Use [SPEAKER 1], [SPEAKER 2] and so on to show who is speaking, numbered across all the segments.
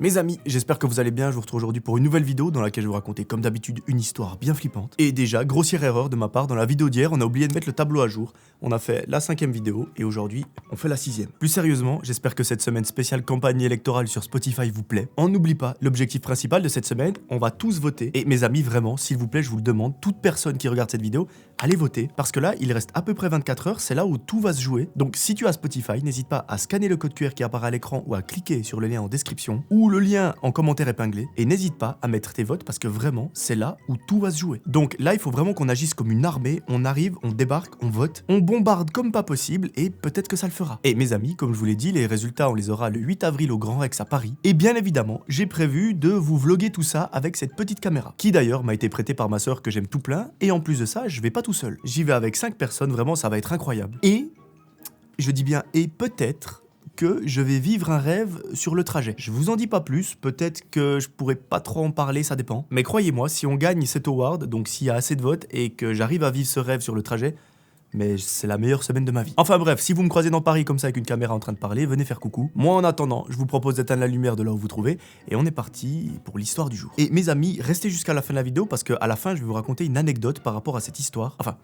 [SPEAKER 1] Mes amis, j'espère que vous allez bien, je vous retrouve aujourd'hui pour une nouvelle vidéo dans laquelle je vais vous raconter comme d'habitude une histoire bien flippante. Et déjà, grossière erreur de ma part, dans la vidéo d'hier, on a oublié de mettre le tableau à jour. On a fait la 5e vidéo et aujourd'hui, on fait la 6e. Plus sérieusement, j'espère que cette semaine spéciale campagne électorale sur Spotify vous plaît. On n'oublie pas, l'objectif principal de cette semaine, on va tous voter. Et mes amis, vraiment, s'il vous plaît, je vous le demande, toute personne qui regarde cette vidéo, allez voter. Parce que là, il reste à peu près 24 heures, c'est là où tout va se jouer. Donc si tu as Spotify, n'hésite pas à scanner le code QR qui apparaît à l'écran ou à cliquer sur le lien en description ou le lien en commentaire épinglé et n'hésite pas à mettre tes votes parce que vraiment c'est là où tout va se jouer. Donc là il faut vraiment qu'on agisse comme une armée, on arrive, on débarque, on vote, on bombarde comme pas possible et peut-être que ça le fera. Et mes amis, comme je vous l'ai dit, les résultats on les aura le 8 avril au Grand Rex à Paris et bien évidemment j'ai prévu de vous vlogger tout ça avec cette petite caméra qui d'ailleurs m'a été prêtée par ma soeur que j'aime tout plein et en plus de ça je vais pas tout seul. J'y vais avec 5 personnes, vraiment ça va être incroyable. Et je dis bien et peut-être que je vais vivre un rêve sur le trajet. Je vous en dis pas plus, peut-être que je pourrais pas trop en parler, ça dépend. Mais croyez-moi, si on gagne cet award, donc s'il y a assez de votes et que j'arrive à vivre ce rêve sur le trajet, mais c'est la meilleure semaine de ma vie. Enfin bref, si vous me croisez dans Paris comme ça avec une caméra en train de parler, venez faire coucou. Moi en attendant, je vous propose d'éteindre la lumière de là où vous trouvez et on est parti pour l'histoire du jour. Et mes amis, restez jusqu'à la fin de la vidéo parce qu'à la fin, je vais vous raconter une anecdote par rapport à cette histoire. Enfin,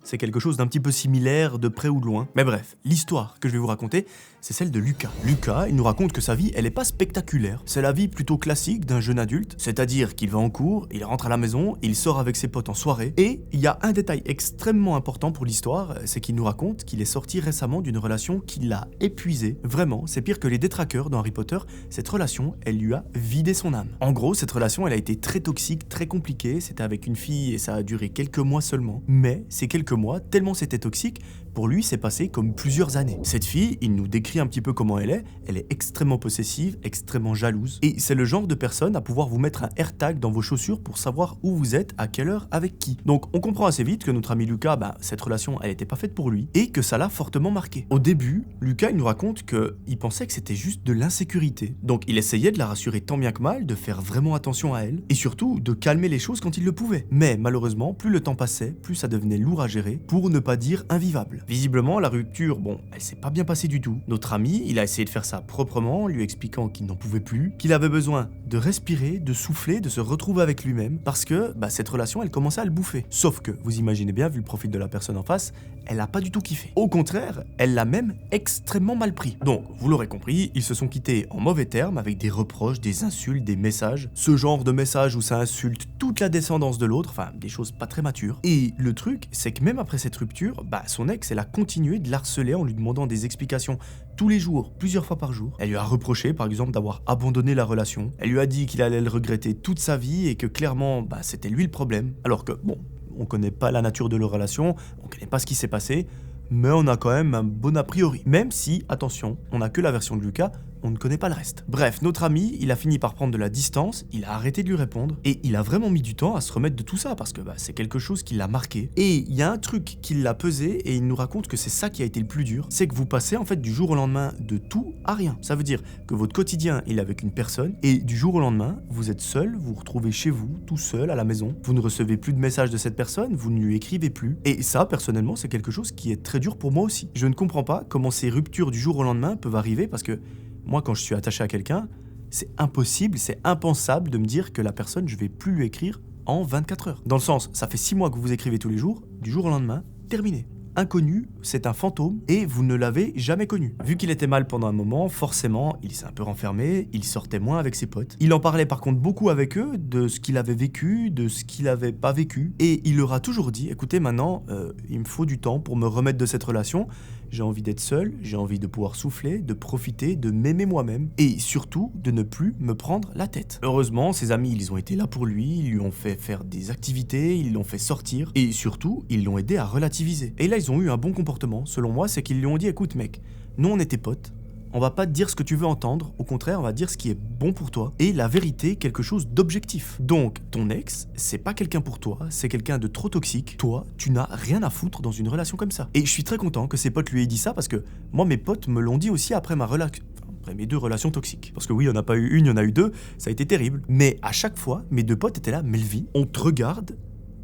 [SPEAKER 1] c'est quelque chose d'un petit peu similaire, de près ou de loin. Mais bref, l'histoire que je vais vous raconter, c'est celle de Lucas. Lucas, il nous raconte que sa vie, elle est pas spectaculaire. C'est la vie plutôt classique d'un jeune adulte, c'est-à-dire qu'il va en cours, il rentre à la maison, il sort avec ses potes en soirée. Et il y a un détail extrêmement important pour l'histoire, c'est qu'il nous raconte qu'il est sorti récemment d'une relation qui l'a épuisé. Vraiment, c'est pire que les détraqueurs dans Harry Potter, cette relation, elle lui a vidé son âme. En gros, cette relation, elle a été très toxique, très compliquée, c'était avec une fille et ça a duré quelques mois seulement. Mais ces quelques mois, tellement c'était toxique, pour lui c'est passé comme plusieurs années. Cette fille, il nous décrit un petit peu comment elle est extrêmement possessive, extrêmement jalouse, et c'est le genre de personne à pouvoir vous mettre un AirTag dans vos chaussures pour savoir où vous êtes, à quelle heure, avec qui. Donc on comprend assez vite que notre ami Lucas, cette relation elle était pas faite pour lui, et que ça l'a fortement marqué. Au début, Lucas il nous raconte qu'il pensait que c'était juste de l'insécurité, donc il essayait de la rassurer tant bien que mal, de faire vraiment attention à elle, et surtout de calmer les choses quand il le pouvait. Mais malheureusement, plus le temps passait, plus ça devenait lourd à gérer, pour ne pas dire invivable. Visiblement, la rupture, elle s'est pas bien passée du tout. Notre ami, il a essayé de faire ça proprement, lui expliquant qu'il n'en pouvait plus, qu'il avait besoin de respirer, de souffler, de se retrouver avec lui-même, parce que cette relation, elle commençait à le bouffer. Sauf que, vous imaginez bien, vu le profil de la personne en face, elle a pas du tout kiffé. Au contraire, elle l'a même extrêmement mal pris. Donc, vous l'aurez compris, ils se sont quittés en mauvais termes, avec des reproches, des insultes, des messages. Ce genre de messages où ça insulte toute la descendance de l'autre, enfin, des choses pas très matures. Et le truc, c'est que même après cette rupture, son ex, elle a continué de l'harceler en lui demandant des explications tous les jours, plusieurs fois par jour. Elle lui a reproché, par exemple, d'avoir abandonné la relation. Elle lui a dit qu'il allait le regretter toute sa vie et que clairement, c'était lui le problème. Alors que, on connaît pas la nature de leur relation, on connaît pas ce qui s'est passé, mais on a quand même un bon a priori. Même si, attention, on a que la version de Lucas, on ne connaît pas le reste. Bref, notre ami, il a fini par prendre de la distance, il a arrêté de lui répondre, et il a vraiment mis du temps à se remettre de tout ça, parce que c'est quelque chose qui l'a marqué. Et il y a un truc qui l'a pesé, et il nous raconte que c'est ça qui a été le plus dur, c'est que vous passez en fait du jour au lendemain de tout à rien. Ça veut dire que votre quotidien, il est avec une personne, et du jour au lendemain, vous êtes seul, vous vous retrouvez chez vous, tout seul, à la maison, vous ne recevez plus de messages de cette personne, vous ne lui écrivez plus. Et ça, personnellement, c'est quelque chose qui est très dur pour moi aussi. Je ne comprends pas comment ces ruptures du jour au lendemain peuvent arriver, parce que moi, quand je suis attaché à quelqu'un, c'est impossible, c'est impensable de me dire que la personne, je vais plus lui écrire en 24 heures. Dans le sens, ça fait 6 mois que vous écrivez tous les jours, du jour au lendemain, terminé. Inconnu, c'est un fantôme et vous ne l'avez jamais connu. Vu qu'il était mal pendant un moment, forcément, il s'est un peu renfermé, il sortait moins avec ses potes. Il en parlait par contre beaucoup avec eux, de ce qu'il avait vécu, de ce qu'il avait pas vécu. Et il leur a toujours dit, écoutez maintenant, il me faut du temps pour me remettre de cette relation. J'ai envie d'être seul, j'ai envie de pouvoir souffler, de profiter, de m'aimer moi-même et surtout de ne plus me prendre la tête. Heureusement, ses amis, ils ont été là pour lui, ils lui ont fait faire des activités, ils l'ont fait sortir et surtout, ils l'ont aidé à relativiser. Et là, ils ont eu un bon comportement, selon moi, c'est qu'ils lui ont dit écoute mec, nous on était potes, on va pas te dire ce que tu veux entendre, au contraire, on va dire ce qui est bon pour toi. Et la vérité, quelque chose d'objectif. Donc, ton ex, c'est pas quelqu'un pour toi, c'est quelqu'un de trop toxique. Toi, tu n'as rien à foutre dans une relation comme ça. Et je suis très content que ses potes lui aient dit ça parce que moi, mes potes me l'ont dit aussi après ma relation. Après mes 2 relations toxiques. Parce que oui, il n'y en a pas eu une, il y en a eu 2, ça a été terrible. Mais à chaque fois, mes 2 potes étaient là, Melvin, on te regarde,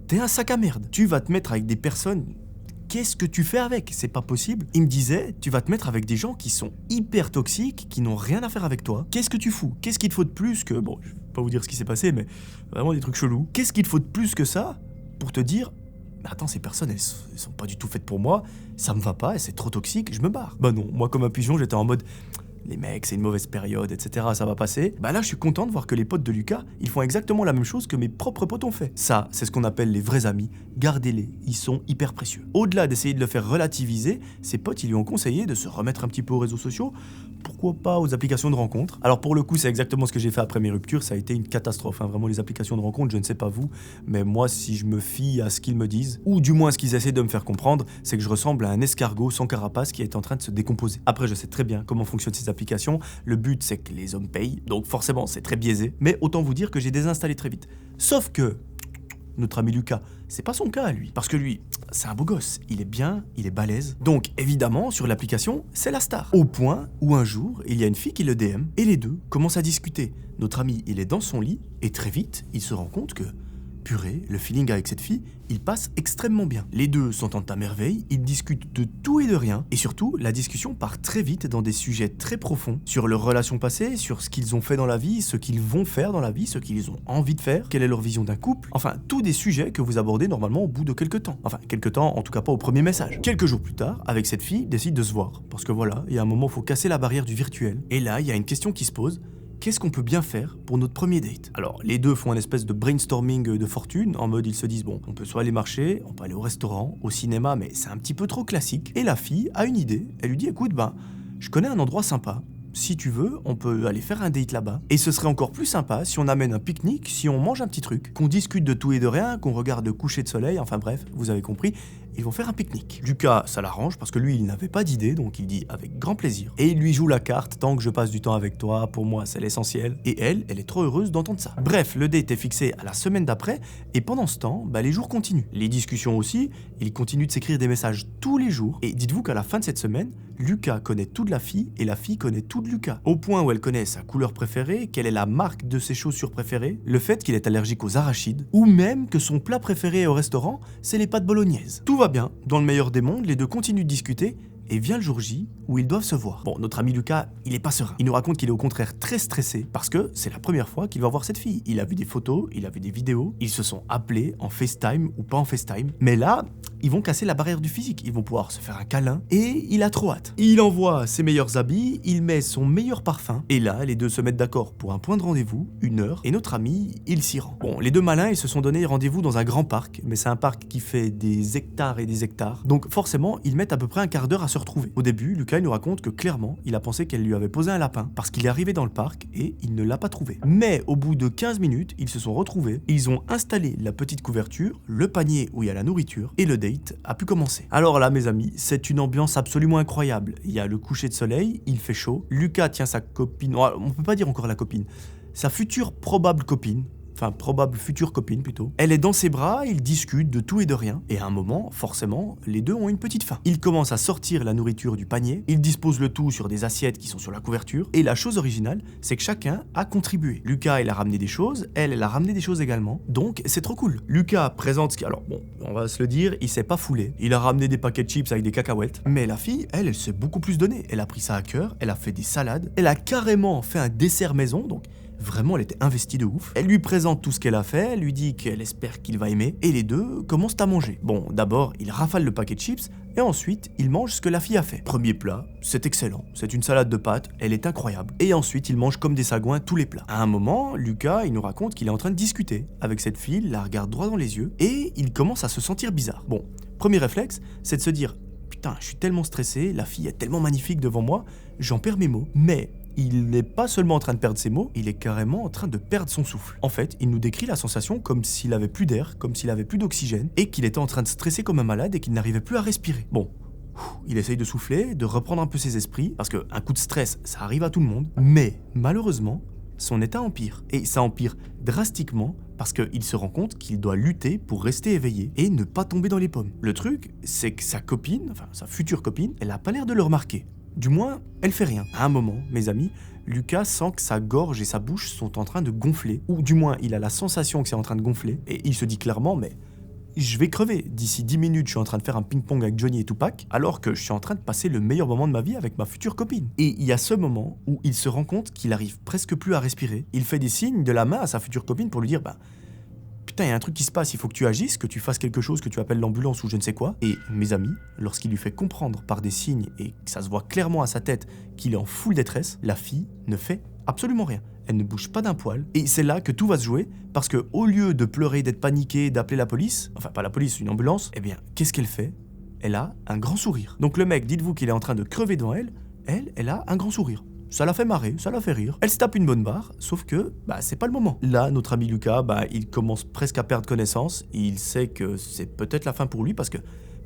[SPEAKER 1] t'es un sac à merde. Tu vas te mettre avec des personnes qu'est-ce que tu fais avec? C'est pas possible. Il me disait, tu vas te mettre avec des gens qui sont hyper toxiques, qui n'ont rien à faire avec toi. Qu'est-ce que tu fous? Qu'est-ce qu'il te faut de plus que... Bon, je vais pas vous dire ce qui s'est passé, mais vraiment des trucs chelous. Qu'est-ce qu'il te faut de plus que ça pour te dire... Mais attends, ces personnes, elles sont pas du tout faites pour moi, ça me va pas, c'est trop toxique, je me barre. Bah non, moi comme un pigeon, j'étais en mode... Les mecs, c'est une mauvaise période, etc. Ça va passer. Bah là, je suis content de voir que les potes de Lucas, ils font exactement la même chose que mes propres potes ont fait. Ça, c'est ce qu'on appelle les vrais amis. Gardez-les, ils sont hyper précieux. Au-delà d'essayer de le faire relativiser, ses potes, ils lui ont conseillé de se remettre un petit peu aux réseaux sociaux. Pourquoi pas aux applications de rencontres. Alors pour le coup, c'est exactement ce que j'ai fait après mes ruptures. Ça a été une catastrophe. Vraiment, les applications de rencontres, je ne sais pas vous, mais moi, si je me fie à ce qu'ils me disent, ou du moins ce qu'ils essaient de me faire comprendre, c'est que je ressemble à un escargot sans carapace qui est en train de se décomposer. Après, je sais très bien comment fonctionnent ces applications. Le but, c'est que les hommes payent, donc forcément, c'est très biaisé. Mais autant vous dire que j'ai désinstallé très vite. Sauf que notre ami Lucas, c'est pas son cas à lui. Parce que lui, c'est un beau gosse. Il est bien, il est balèze. Donc évidemment, sur l'application, c'est la star. Au point où un jour, il y a une fille qui le DM et les deux commencent à discuter. Notre ami, il est dans son lit et très vite, il se rend compte que... Purée, le feeling avec cette fille, il passe extrêmement bien. Les deux s'entendent à merveille, ils discutent de tout et de rien, et surtout, la discussion part très vite dans des sujets très profonds, sur leurs relations passées, sur ce qu'ils ont fait dans la vie, ce qu'ils vont faire dans la vie, ce qu'ils ont envie de faire, quelle est leur vision d'un couple, enfin, tous des sujets que vous abordez normalement au bout de quelques temps. Enfin, quelques temps, en tout cas pas au premier message. Quelques jours plus tard, avec cette fille, décide de se voir, parce que voilà, il y a un moment, il faut casser la barrière du virtuel, et là, il y a une question qui se pose. Qu'est-ce qu'on peut bien faire pour notre premier date? Alors, les deux font un espèce de brainstorming de fortune, en mode ils se disent, bon, on peut soit aller marcher, on peut aller au restaurant, au cinéma, mais c'est un petit peu trop classique. Et la fille a une idée, elle lui dit, écoute, je connais un endroit sympa. Si tu veux, on peut aller faire un date là-bas. Et ce serait encore plus sympa si on amène un pique-nique, si on mange un petit truc, qu'on discute de tout et de rien, qu'on regarde le coucher de soleil, enfin bref, vous avez compris. Ils vont faire un pique-nique. Lucas, ça l'arrange parce que lui, il n'avait pas d'idée, donc il dit avec grand plaisir. Et il lui joue la carte, tant que je passe du temps avec toi, pour moi, c'est l'essentiel. Et elle est trop heureuse d'entendre ça. Bref, le date est fixé à la semaine d'après, et pendant ce temps, les jours continuent. Les discussions aussi, il continue de s'écrire des messages tous les jours. Et dites-vous qu'à la fin de cette semaine, Lucas connaît tout de la fille, et la fille connaît tout de Lucas. Au point où elle connaît sa couleur préférée, quelle est la marque de ses chaussures préférées, le fait qu'il est allergique aux arachides, ou même que son plat préféré au restaurant, c'est les pâtes bolognaises. Tout va bien, dans le meilleur des mondes, les deux continuent de discuter, et vient le jour J où ils doivent se voir. Bon, notre ami Lucas, il est pas serein. Il nous raconte qu'il est au contraire très stressé parce que c'est la première fois qu'il va voir cette fille. Il a vu des photos, il a vu des vidéos, ils se sont appelés en FaceTime ou pas en FaceTime. Mais là, ils vont casser la barrière du physique. Ils vont pouvoir se faire un câlin et il a trop hâte. Il envoie ses meilleurs habits, il met son meilleur parfum et là, les deux se mettent d'accord pour un point de rendez-vous, 1 heure, et notre ami, il s'y rend. Bon, les deux malins, ils se sont donné rendez-vous dans un grand parc, mais c'est un parc qui fait des hectares et des hectares. Donc forcément, ils mettent à peu près un quart d'heure à se retrouver. Au début, Lucas nous raconte que clairement, il a pensé qu'elle lui avait posé un lapin parce qu'il est arrivé dans le parc et il ne l'a pas trouvé. Mais au bout de 15 minutes, ils se sont retrouvés, ils ont installé la petite couverture, le panier où il y a la nourriture et le date a pu commencer. Alors là, mes amis, c'est une ambiance absolument incroyable. Il y a le coucher de soleil, il fait chaud, Lucas tient sa copine, on peut pas dire encore la copine, sa future probable copine, enfin probable future copine plutôt. Elle est dans ses bras, ils discutent de tout et de rien, et à un moment, forcément, les deux ont une petite faim. Ils commencent à sortir la nourriture du panier, ils disposent le tout sur des assiettes qui sont sur la couverture, et la chose originale, c'est que chacun a contribué. Lucas, il a ramené des choses, elle a ramené des choses également, donc c'est trop cool. Lucas présente ce qui... Alors bon, on va se le dire, il s'est pas foulé, il a ramené des paquets de chips avec des cacahuètes, mais la fille, elle s'est beaucoup plus donnée. Elle a pris ça à cœur, elle a fait des salades, elle a carrément fait un dessert maison, donc... Vraiment, elle était investie de ouf. Elle lui présente tout ce qu'elle a fait, elle lui dit qu'elle espère qu'il va aimer, et les deux commencent à manger. Bon, d'abord, il rafale le paquet de chips, et ensuite, il mange ce que la fille a fait. Premier plat, c'est excellent. C'est une salade de pâtes, elle est incroyable. Et ensuite, il mange comme des sagouins tous les plats. À un moment, Lucas, il nous raconte qu'il est en train de discuter avec cette fille, il la regarde droit dans les yeux, et il commence à se sentir bizarre. Bon, premier réflexe, c'est de se dire « Putain, je suis tellement stressé, la fille est tellement magnifique devant moi, j'en perds mes mots. » Mais... il n'est pas seulement en train de perdre ses mots, il est carrément en train de perdre son souffle. En fait, il nous décrit la sensation comme s'il avait plus d'air, comme s'il avait plus d'oxygène, et qu'il était en train de stresser comme un malade et qu'il n'arrivait plus à respirer. Bon, il essaye de souffler, de reprendre un peu ses esprits, parce qu'un coup de stress, ça arrive à tout le monde, mais malheureusement, son état empire. Et ça empire drastiquement parce qu'il se rend compte qu'il doit lutter pour rester éveillé et ne pas tomber dans les pommes. Le truc, c'est que sa copine, enfin sa future copine, elle a pas l'air de le remarquer. Du moins, elle fait rien. À un moment, mes amis, Lucas sent que sa gorge et sa bouche sont en train de gonfler, ou du moins, il a la sensation que c'est en train de gonfler, et il se dit clairement, mais je vais crever. D'ici 10 minutes, je suis en train de faire un ping-pong avec Johnny et Tupac, alors que je suis en train de passer le meilleur moment de ma vie avec ma future copine. Et il y a ce moment où il se rend compte qu'il arrive presque plus à respirer. Il fait des signes de la main à sa future copine pour lui dire putain, il y a un truc qui se passe, il faut que tu agisses, que tu fasses quelque chose, que tu appelles l'ambulance ou je ne sais quoi. Et mes amis, lorsqu'il lui fait comprendre par des signes et que ça se voit clairement à sa tête qu'il est en full détresse, la fille ne fait absolument rien. Elle ne bouge pas d'un poil. Et c'est là que tout va se jouer, parce que au lieu de pleurer, d'être paniquée, d'appeler la police, enfin pas la police, une ambulance, eh bien, qu'est-ce qu'elle fait? Elle a un grand sourire. Donc le mec, dites-vous qu'il est en train de crever devant elle, elle a un grand sourire. Ça la fait marrer, ça la fait rire. Elle se tape une bonne barre, sauf que, c'est pas le moment. Là, notre ami Lucas, il commence presque à perdre connaissance. Il sait que c'est peut-être la fin pour lui parce que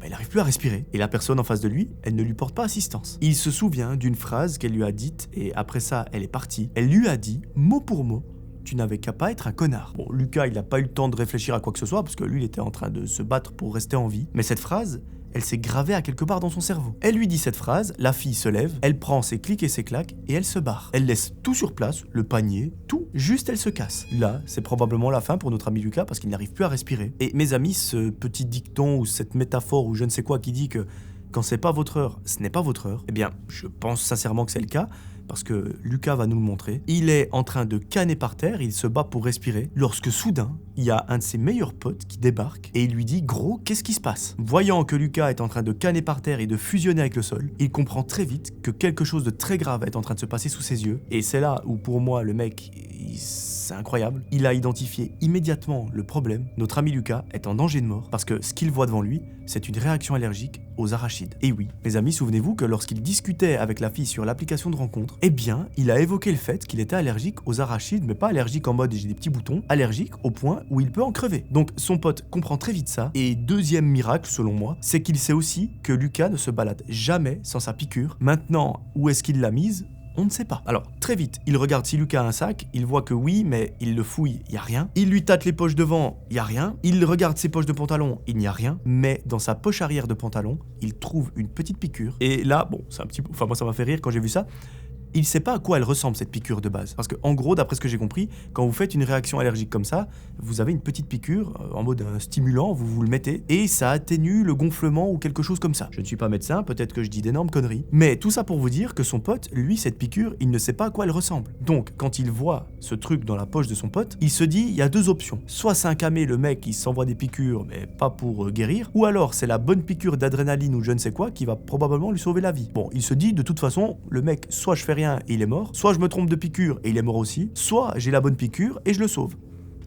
[SPEAKER 1] il n'arrive plus à respirer. Et la personne en face de lui, elle ne lui porte pas assistance. Il se souvient d'une phrase qu'elle lui a dite et après ça, elle est partie. Elle lui a dit, mot pour mot, tu n'avais qu'à pas être un connard. Bon, Lucas, il n'a pas eu le temps de réfléchir à quoi que ce soit parce que lui, il était en train de se battre pour rester en vie. Mais cette phrase, elle s'est gravée à quelque part dans son cerveau. Elle lui dit cette phrase, la fille se lève, elle prend ses clics et ses claques et elle se barre. Elle laisse tout sur place, le panier, tout, juste elle se casse. Là, c'est probablement la fin pour notre ami Lucas parce qu'il n'arrive plus à respirer. Et mes amis, ce petit dicton ou cette métaphore ou je ne sais quoi qui dit que quand c'est pas votre heure, ce n'est pas votre heure, eh bien, je pense sincèrement que c'est le cas. Parce que Lucas va nous le montrer. Il est en train de canner par terre, il se bat pour respirer, lorsque soudain, il y a un de ses meilleurs potes qui débarque et il lui dit « Gros, qu'est-ce qui se passe ?» Voyant que Lucas est en train de canner par terre et de fusionner avec le sol, il comprend très vite que quelque chose de très grave est en train de se passer sous ses yeux. Et c'est là où pour moi, le mec, c'est incroyable. Il a identifié immédiatement le problème. Notre ami Lucas est en danger de mort parce que ce qu'il voit devant lui, c'est une réaction allergique aux arachides. Et oui, mes amis, souvenez-vous que lorsqu'il discutait avec la fille sur l'application de rencontre, eh bien, il a évoqué le fait qu'il était allergique aux arachides, mais pas allergique en mode j'ai des petits boutons, allergique au point où il peut en crever. Donc son pote comprend très vite ça. Et deuxième miracle, selon moi, c'est qu'il sait aussi que Lucas ne se balade jamais sans sa piqûre. Maintenant, où est-ce qu'il l'a mise ? On ne sait pas. Alors, très vite, il regarde si Lucas a un sac, il voit que oui, mais il le fouille, il n'y a rien. Il lui tâte les poches devant, il n'y a rien. Il regarde ses poches de pantalon, il n'y a rien. Mais dans sa poche arrière de pantalon, il trouve une petite piqûre. Et là, bon, c'est un petit peu... Enfin, moi, ça m'a fait rire quand j'ai vu ça. Il ne sait pas à quoi elle ressemble cette piqûre de base. Parce que, en gros, d'après ce que j'ai compris, quand vous faites une réaction allergique comme ça, vous avez une petite piqûre en mode stimulant, vous le mettez, et ça atténue le gonflement ou quelque chose comme ça. Je ne suis pas médecin, peut-être que je dis d'énormes conneries. Mais tout ça pour vous dire que son pote, lui, cette piqûre, il ne sait pas à quoi elle ressemble. Donc, quand il voit ce truc dans la poche de son pote, il se dit, il y a deux options. Soit c'est un camé, le mec, il s'envoie des piqûres, mais pas pour guérir, ou alors c'est la bonne piqûre d'adrénaline ou je ne sais quoi qui va probablement lui sauver la vie. Bon, il se dit, de toute façon, le mec, soit je fais rien et il est mort, soit je me trompe de piqûre et il est mort aussi, soit j'ai la bonne piqûre et je le sauve.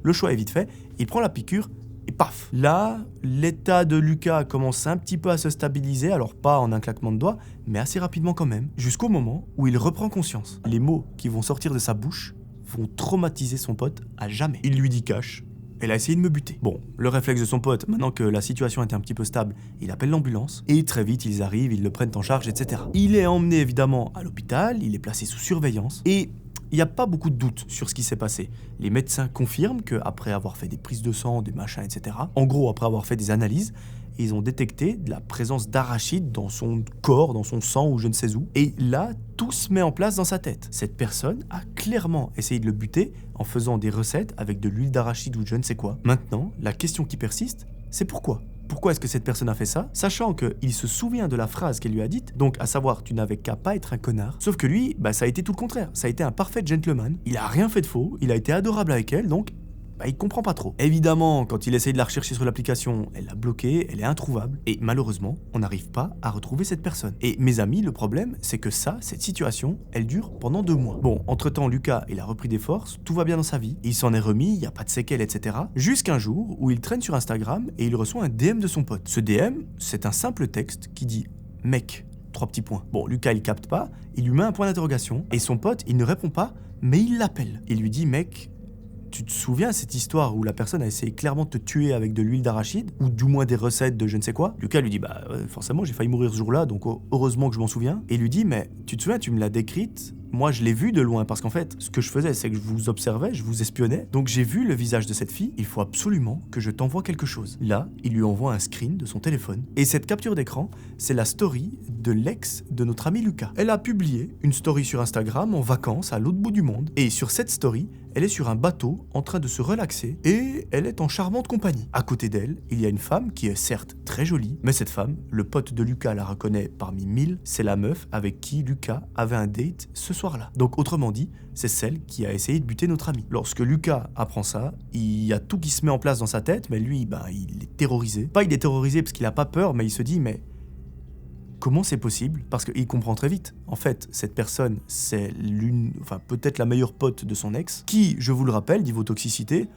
[SPEAKER 1] Le choix est vite fait, il prend la piqûre et paf. Là, l'état de Lucas commence un petit peu à se stabiliser, alors pas en un claquement de doigts, mais assez rapidement quand même, jusqu'au moment où il reprend conscience. Les mots qui vont sortir de sa bouche vont traumatiser son pote à jamais. Il lui dit cash. Elle a essayé de me buter. Bon, le réflexe de son pote, maintenant que la situation était un petit peu stable, il appelle l'ambulance, et très vite ils arrivent, ils le prennent en charge, etc. Il est emmené évidemment à l'hôpital, il est placé sous surveillance, et il n'y a pas beaucoup de doutes sur ce qui s'est passé. Les médecins confirment qu'après avoir fait des prises de sang, des machins, etc., en gros après avoir fait des analyses, ils ont détecté de la présence d'arachides dans son corps, dans son sang ou je ne sais où. Et là, tout se met en place dans sa tête. Cette personne a clairement essayé de le buter en faisant des recettes avec de l'huile d'arachide ou je ne sais quoi. Maintenant, la question qui persiste, c'est pourquoi ? Pourquoi est-ce que cette personne a fait ça, sachant qu'il se souvient de la phrase qu'elle lui a dite, donc à savoir tu n'avais qu'à pas être un connard. Sauf que lui, ça a été tout le contraire. Ça a été un parfait gentleman. Il a rien fait de faux, il a été adorable avec elle, donc il comprend pas trop. Évidemment, quand il essaye de la rechercher sur l'application, elle l'a bloquée, elle est introuvable, et malheureusement, on n'arrive pas à retrouver cette personne. Et mes amis, le problème, c'est que cette situation, elle dure pendant 2 mois. Bon, entre-temps, Lucas, il a repris des forces, tout va bien dans sa vie, il s'en est remis, il n'y a pas de séquelles, etc. Jusqu'un jour où il traîne sur Instagram et il reçoit un DM de son pote. Ce DM, c'est un simple texte qui dit « Mec ». 3 petits points. Bon, Lucas, il capte pas, il lui met un point d'interrogation, et son pote, il ne répond pas, mais il l'appelle. Il lui dit « Mec, tu te souviens cette histoire où la personne a essayé clairement de te tuer avec de l'huile d'arachide ou du moins des recettes de je ne sais quoi ?» Lucas lui dit forcément j'ai failli mourir ce jour-là donc heureusement que je m'en souviens. Et il lui dit mais tu te souviens, tu me l'as décrite, moi je l'ai vue de loin parce qu'en fait ce que je faisais c'est que je vous observais, je vous espionnais, donc j'ai vu le visage de cette fille, il faut absolument que je t'envoie quelque chose. Là il lui envoie un screen de son téléphone et cette capture d'écran c'est la story de l'ex de notre ami Lucas. Elle a publié une story sur Instagram en vacances à l'autre bout du monde et sur cette story elle est sur un bateau en train de se relaxer et elle est en charmante compagnie. À côté d'elle, il y a une femme qui est certes très jolie, mais cette femme, le pote de Lucas la reconnaît parmi 1000, c'est la meuf avec qui Lucas avait un date ce soir-là. Donc autrement dit, c'est celle qui a essayé de buter notre ami. Lorsque Lucas apprend ça, il y a tout qui se met en place dans sa tête, mais lui, il est terrorisé. Pas il est terrorisé parce qu'il a pas peur, mais il se dit, mais comment c'est possible? Parce qu'il comprend très vite. En fait, cette personne, c'est peut-être la meilleure pote de son ex, qui, je vous le rappelle, niveau toxicité,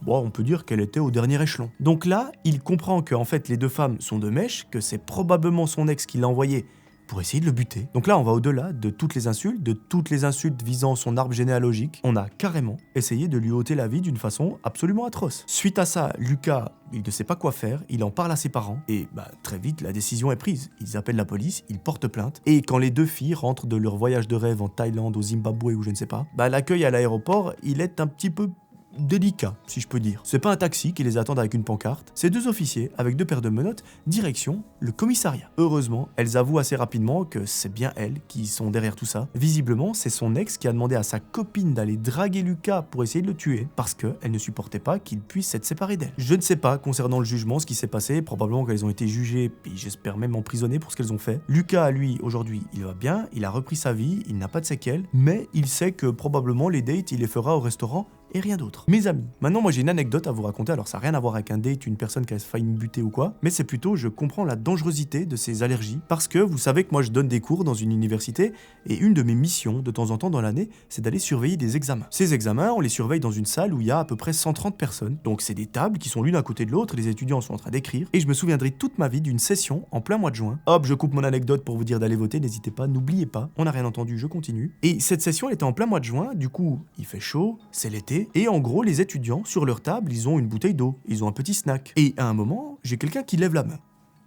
[SPEAKER 1] on peut dire qu'elle était au dernier échelon. Donc là, il comprend que en fait, les deux femmes sont de mèche, que c'est probablement son ex qui l'a envoyé pour essayer de le buter. Donc là, on va au-delà de toutes les insultes visant son arbre généalogique. On a carrément essayé de lui ôter la vie d'une façon absolument atroce. Suite à ça, Lucas, il ne sait pas quoi faire, il en parle à ses parents, et très vite, la décision est prise. Ils appellent la police, ils portent plainte, et quand les deux filles rentrent de leur voyage de rêve en Thaïlande, au Zimbabwe ou je ne sais pas, l'accueil à l'aéroport, il est un petit peu délicat, si je peux dire. C'est pas un taxi qui les attend avec une pancarte, c'est deux officiers avec deux paires de menottes, direction le commissariat. Heureusement, elles avouent assez rapidement que c'est bien elles qui sont derrière tout ça. Visiblement, c'est son ex qui a demandé à sa copine d'aller draguer Lucas pour essayer de le tuer, parce qu'elle ne supportait pas qu'il puisse s'être séparé d'elle. Je ne sais pas concernant le jugement ce qui s'est passé, probablement qu'elles ont été jugées, puis j'espère même emprisonnées pour ce qu'elles ont fait. Lucas, lui, aujourd'hui, il va bien, il a repris sa vie, il n'a pas de séquelles, mais il sait que probablement les dates, il les fera au restaurant et rien d'autre. Mes amis, maintenant moi j'ai une anecdote à vous raconter, alors ça n'a rien à voir avec un date, une personne qui a failli me buter ou quoi, mais c'est plutôt je comprends la dangerosité de ces allergies, parce que vous savez que moi je donne des cours dans une université, et une de mes missions de temps en temps dans l'année, c'est d'aller surveiller des examens. Ces examens, on les surveille dans une salle où il y a à peu près 130 personnes, donc c'est des tables qui sont l'une à côté de l'autre, les étudiants sont en train d'écrire, et je me souviendrai toute ma vie d'une session en plein mois de juin. Hop, je coupe mon anecdote pour vous dire d'aller voter, n'hésitez pas, n'oubliez pas, on n'a rien entendu, je continue. Et cette session elle était en plein mois de juin, du coup il fait chaud, c'est l'été, et en gros les étudiants sur leur table ils ont une bouteille d'eau, ils ont un petit snack. Et à un moment j'ai quelqu'un qui lève la main.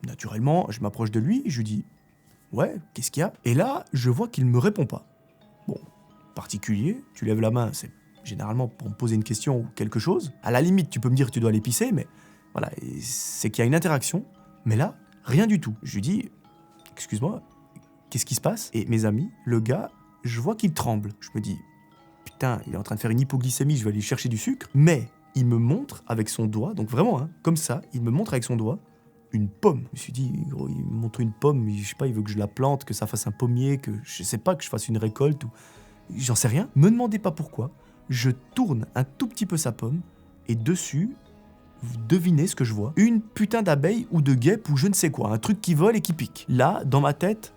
[SPEAKER 1] Naturellement je m'approche de lui, je lui dis ouais, qu'est-ce qu'il y a? Et là je vois qu'il me répond pas. Bon, particulier, tu lèves la main, c'est généralement pour me poser une question ou quelque chose. À la limite tu peux me dire que tu dois aller pisser, mais voilà, c'est qu'il y a une interaction. Mais là, rien du tout. Je lui dis excuse-moi, qu'est-ce qui se passe? Et mes amis, le gars, je vois qu'il tremble. Je me dis putain, il est en train de faire une hypoglycémie, je vais aller chercher du sucre. Mais il me montre avec son doigt, donc vraiment, comme ça, il me montre avec son doigt une pomme. Je me suis dit, gros, il me montre une pomme, je sais pas, il veut que je la plante, que ça fasse un pommier, que je sais pas, que je fasse une récolte, ou j'en sais rien. Me demandez pas pourquoi, je tourne un tout petit peu sa pomme, et dessus, vous devinez ce que je vois? Une putain d'abeille ou de guêpe ou je ne sais quoi, un truc qui vole et qui pique. Là, dans ma tête,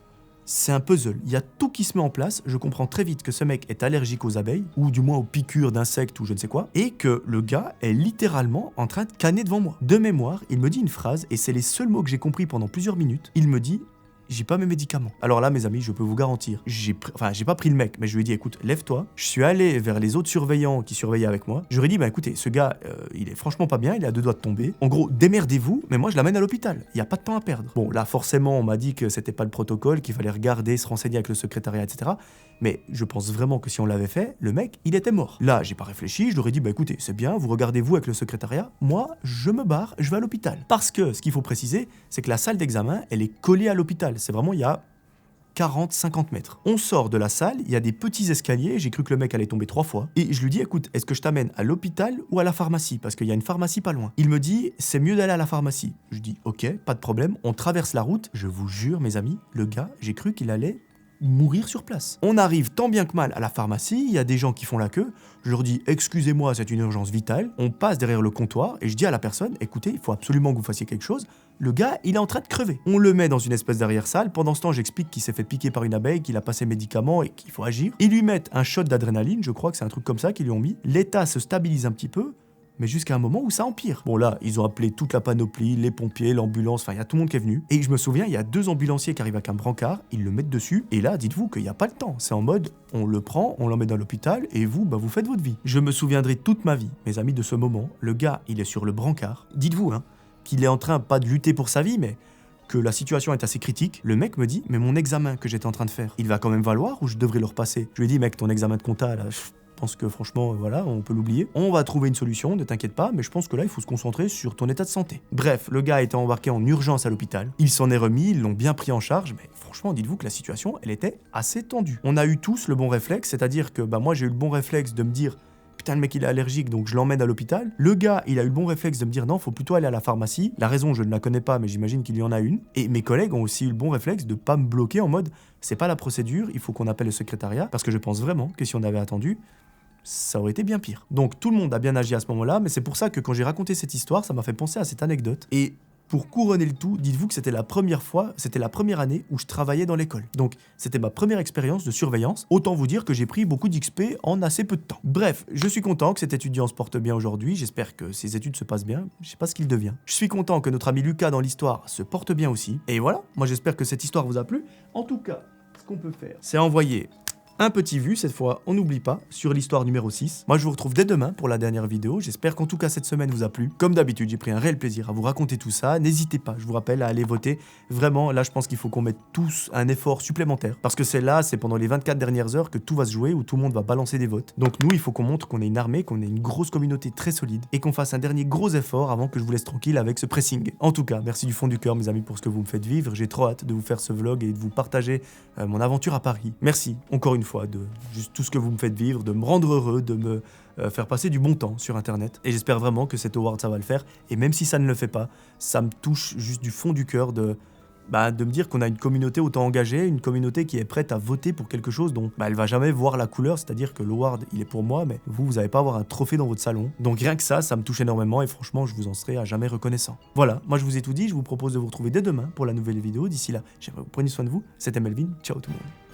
[SPEAKER 1] c'est un puzzle, il y a tout qui se met en place, je comprends très vite que ce mec est allergique aux abeilles, ou du moins aux piqûres d'insectes ou je ne sais quoi, et que le gars est littéralement en train de canner devant moi. De mémoire, il me dit une phrase, et c'est les seuls mots que j'ai compris pendant plusieurs minutes, il me dit j'ai pas mes médicaments. Alors là, mes amis, je peux vous garantir, j'ai pas pris le mec, mais je lui ai dit, écoute, lève-toi. Je suis allé vers les autres surveillants qui surveillaient avec moi. Je lui ai dit, écoutez, ce gars, il est franchement pas bien, il est à 2 doigts de tomber. En gros, démerdez-vous, mais moi, je l'amène à l'hôpital. Il y a pas de temps à perdre. Bon, là, forcément, on m'a dit que c'était pas le protocole, qu'il fallait regarder, se renseigner avec le secrétariat, etc. Mais je pense vraiment que si on l'avait fait, le mec, il était mort. Là, j'ai pas réfléchi, je leur ai dit, écoutez, c'est bien, vous regardez-vous avec le secrétariat, moi, je me barre, je vais à l'hôpital. Parce que, ce qu'il faut préciser, c'est que la salle d'examen, elle est collée à l'hôpital. C'est vraiment, il y a 40-50 mètres. On sort de la salle, il y a des petits escaliers, j'ai cru que le mec allait tomber 3 fois, et je lui dis, écoute, est-ce que je t'amène à l'hôpital ou à la pharmacie? Parce qu'il y a une pharmacie pas loin. Il me dit, c'est mieux d'aller à la pharmacie. Je dis, ok, pas de problème, on traverse la route, je vous jure, mes amis, le gars, j'ai cru qu'il allait mourir sur place. On arrive tant bien que mal à la pharmacie, il y a des gens qui font la queue, je leur dis excusez-moi, c'est une urgence vitale, on passe derrière le comptoir et je dis à la personne écoutez, il faut absolument que vous fassiez quelque chose, le gars il est en train de crever. On le met dans une espèce d'arrière-salle, pendant ce temps j'explique qu'il s'est fait piquer par une abeille, qu'il a pas ses médicaments et qu'il faut agir. Ils lui mettent un shot d'adrénaline, je crois que c'est un truc comme ça qu'ils lui ont mis, l'état se stabilise un petit peu, mais jusqu'à un moment où ça empire. Bon là, ils ont appelé toute la panoplie, les pompiers, l'ambulance, enfin il y a tout le monde qui est venu. Et je me souviens, il y a 2 ambulanciers qui arrivent avec un brancard, ils le mettent dessus, et là, dites-vous qu'il n'y a pas le temps. C'est en mode, on le prend, on l'emmène dans l'hôpital, et vous, vous faites votre vie. Je me souviendrai toute ma vie, mes amis, de ce moment. Le gars, il est sur le brancard. Dites-vous, qu'il est en train, pas de lutter pour sa vie, mais que la situation est assez critique. Le mec me dit, mais mon examen que j'étais en train de faire, il va quand même valoir ou je devrais le repasser? Je lui ai dit, mec, ton examen de compta, là... Je pense que franchement, voilà, on peut l'oublier. On va trouver une solution, ne t'inquiète pas, mais je pense que là, il faut se concentrer sur ton état de santé. Bref, le gars a été embarqué en urgence à l'hôpital. Il s'en est remis, ils l'ont bien pris en charge, mais franchement, dites-vous que la situation, elle était assez tendue. On a eu tous le bon réflexe, c'est-à-dire que moi, j'ai eu le bon réflexe de me dire putain le mec il est allergique donc je l'emmène à l'hôpital. Le gars il a eu le bon réflexe de me dire non faut plutôt aller à la pharmacie. La raison je ne la connais pas mais j'imagine qu'il y en a une. Et mes collègues ont aussi eu le bon réflexe de pas me bloquer en mode c'est pas la procédure, il faut qu'on appelle le secrétariat parce que je pense vraiment que si on avait attendu, ça aurait été bien pire. Donc tout le monde a bien agi à ce moment-là, mais c'est pour ça que quand j'ai raconté cette histoire, ça m'a fait penser à cette anecdote. Et pour couronner le tout, dites-vous que c'était la première année où je travaillais dans l'école. Donc c'était ma première expérience de surveillance. Autant vous dire que j'ai pris beaucoup d'XP en assez peu de temps. Bref, je suis content que cet étudiant se porte bien aujourd'hui. J'espère que ses études se passent bien. Je sais pas ce qu'il devient. Je suis content que notre ami Lucas dans l'histoire se porte bien aussi. Et voilà, moi j'espère que cette histoire vous a plu. En tout cas, ce qu'on peut faire, c'est envoyer un petit vu, cette fois, on n'oublie pas, sur l'histoire numéro 6. Moi, je vous retrouve dès demain pour la dernière vidéo. J'espère qu'en tout cas, cette semaine vous a plu. Comme d'habitude, j'ai pris un réel plaisir à vous raconter tout ça. N'hésitez pas, je vous rappelle, à aller voter. Vraiment, là, je pense qu'il faut qu'on mette tous un effort supplémentaire. Parce que c'est pendant les 24 dernières heures que tout va se jouer, où tout le monde va balancer des votes. Donc nous, il faut qu'on montre qu'on est une armée, qu'on est une grosse communauté très solide, et qu'on fasse un dernier gros effort avant que je vous laisse tranquille avec ce pressing. En tout cas, merci du fond du cœur, mes amis, pour ce que vous me faites vivre. J'ai trop hâte de vous faire ce vlog et de vous partager mon aventure à Paris. Merci, encore une fois, de juste tout ce que vous me faites vivre, de me rendre heureux, de me faire passer du bon temps sur internet. Et j'espère vraiment que cet award ça va le faire. Et même si ça ne le fait pas, ça me touche juste du fond du cœur de me dire qu'on a une communauté autant engagée, une communauté qui est prête à voter pour quelque chose dont elle va jamais voir la couleur, c'est-à-dire que l'award il est pour moi, mais vous n'allez pas avoir un trophée dans votre salon. Donc rien que ça me touche énormément et franchement je vous en serai à jamais reconnaissant. Voilà, moi je vous ai tout dit, je vous propose de vous retrouver dès demain pour la nouvelle vidéo. D'ici là, j'aimerais que vous preniez soin de vous. C'était Melvin, ciao tout le monde.